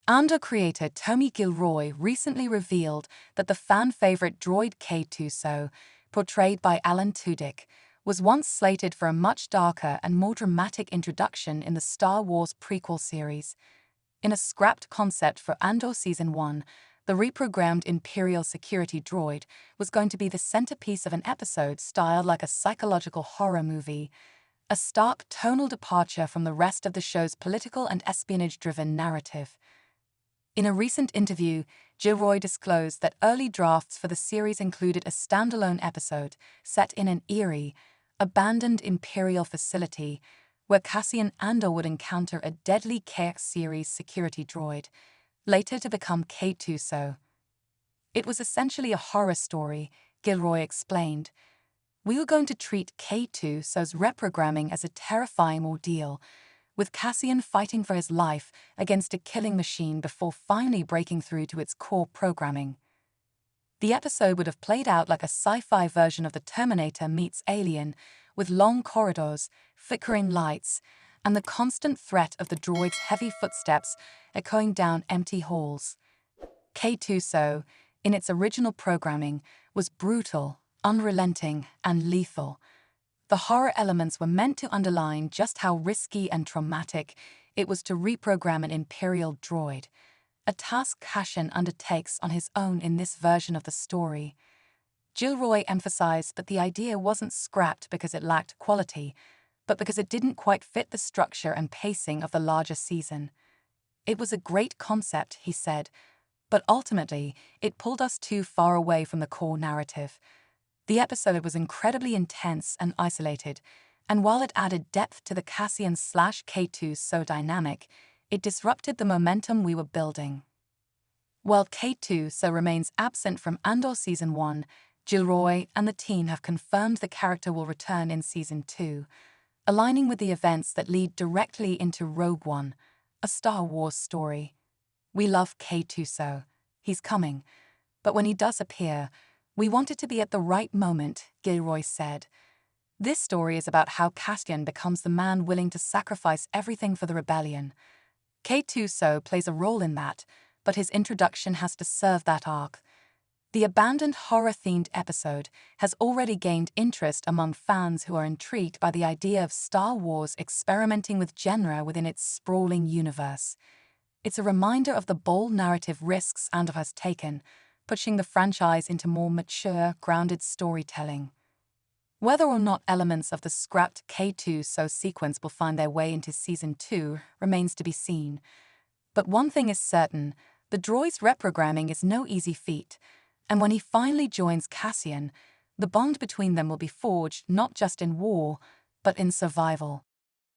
Andor creator Tony Gilroy recently revealed that the fan-favorite droid K-2SO, portrayed by Alan Tudyk, was once slated for a much darker and more dramatic introduction in the Star Wars prequel series. In a scrapped concept for Andor Season 1, the reprogrammed Imperial security droid was going to be the centerpiece of an episode styled like a psychological horror movie, a stark tonal departure from the rest of the show's political and espionage-driven narrative. In a recent interview, Gilroy disclosed that early drafts for the series included a standalone episode set in an eerie, abandoned Imperial facility where Cassian Andor would encounter a deadly K-2SO series security droid, later to become K-2SO. It was essentially a horror story, Gilroy explained. We were going to treat K-2SO's reprogramming as a terrifying ordeal, with Cassian fighting for his life against a killing machine before finally breaking through to its core programming. The episode would have played out like a sci-fi version of The Terminator meets Alien, with long corridors, flickering lights, and the constant threat of the droid's heavy footsteps echoing down empty halls. K-2SO, in its original programming, was brutal, unrelenting, and lethal. The horror elements were meant to underline just how risky and traumatic it was to reprogram an Imperial droid, a task Cassian undertakes on his own in this version of the story. Gilroy emphasized that the idea wasn't scrapped because it lacked quality, but because it didn't quite fit the structure and pacing of the larger season. It was a great concept, he said, but ultimately it pulled us too far away from the core narrative. The episode was incredibly intense and isolated, and while it added depth to the Cassian/K-2SO dynamic, it disrupted the momentum we were building. While K-2SO remains absent from Andor Season 1, Gilroy and the team have confirmed the character will return in Season 2, aligning with the events that lead directly into Rogue One, a Star Wars story. We love K-2SO. He's coming. But when he does appear, we want it to be at the right moment, Gilroy said. This story is about how Cassian becomes the man willing to sacrifice everything for the rebellion. K-2SO plays a role in that, but his introduction has to serve that arc. The abandoned horror-themed episode has already gained interest among fans who are intrigued by the idea of Star Wars experimenting with genre within its sprawling universe. It's a reminder of the bold narrative risks Andor has taken, pushing the franchise into more mature, grounded storytelling. Whether or not elements of the scrapped K-2SO sequence will find their way into Season 2 remains to be seen. But one thing is certain, the droid's reprogramming is no easy feat, and when he finally joins Cassian, the bond between them will be forged not just in war, but in survival.